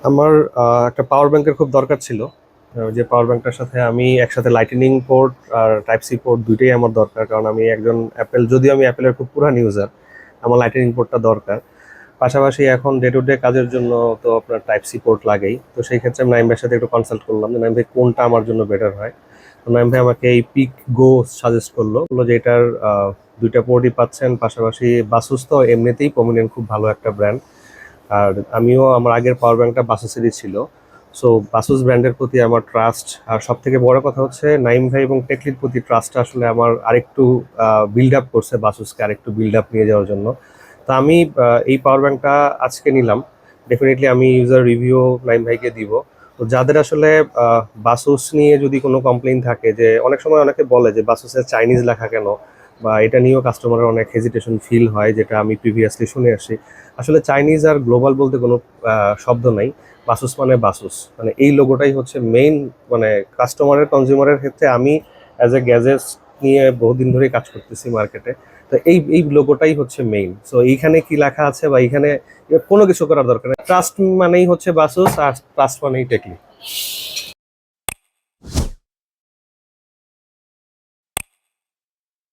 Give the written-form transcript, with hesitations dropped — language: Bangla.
আমার একটা পাওয়ার ব্যাংকের খুব দরকার ছিল। যে পাওয়ার ব্যাংকটার সাথে আমি একসাথে লাইটনিং পোর্ট আর টাইপ সি পোর্ট দুইটাই আমার দরকার, কারণ আমি একজন অ্যাপেল, যদিও আমি অ্যাপেলের খুব পুরান ইউজার, আমার লাইটনিং পোর্টটা দরকার। পাশাপাশি এখন ডে টু ডে কাজের জন্য তো আপনার টাইপ সি পোর্ট লাগেই। তো সেই ক্ষেত্রে আমি নাইম ভাইয়ের সাথে একটু কনসাল্ট করলাম যে নাইম ভাই কোনটা আমার জন্য বেটার হয়। তো নাইম ভাই আমাকে এই পিক গো সাজেস্ট করলো, বললো যে এটার দুইটা পোর্টই পাচ্ছেন, পাশাপাশি বাসুস তো এমনিতেই প্রমিনেন্ট খুব ভালো একটা ব্র্যান্ড। আর আমিও আমার আগের পাওয়ার ব্যাংকটা বাসুসেরই ছিল। সো বাসুস ব্র্যান্ডের প্রতি আমার ট্রাস্ট, আর সব থেকে বড় কথা হচ্ছে নাইম ভাই এবং টেকলির প্রতি ট্রাস্টটা আসলে আমার আরেকটু বিল্ড আপ করছে, বাসুসকে আরেকটু বিল্ড আপ নিয়ে যাওয়ার জন্য। তো আমি এই পাওয়ার ব্যাংকটা আজকে নিলাম। ডেফিনেটলি আমি ইউজার রিভিউ নাইম ভাইকে দিব। তো যাদের আসলে বাসুস নিয়ে যদি কোনো কমপ্লেইন থাকে, যে অনেক সময় অনেকে বলে যে বাসুসের চাইনিজ লেখা কেন, বা এটা নিয়েও কাস্টমারের অনেক হেজিটেশন ফিল হয়, যেটা আমি প্রিভিয়াসলি শুনে আসি। আসলে চাইনিজ আর গ্লোবাল বলতে কোনো শব্দ নাই। বাসুস মানে বাসুস, মানে এই লোগোটাই হচ্ছে মেইন। মানে কাস্টমারের, কনজিউমারের ক্ষেত্রে আমি অ্যাজ এ গ্যাজেটস নিয়ে বহুদিন ধরেই কাজ করতেছি মার্কেটে। তো এই এই লোগোটাই হচ্ছে মেইন। সো এইখানে কি লেখা আছে বা এইখানে কোনো কিছু করার দরকার নেই। ট্রাস্ট মানেই হচ্ছে বাসুস, আর ট্রাস্ট মানেই টেকলি।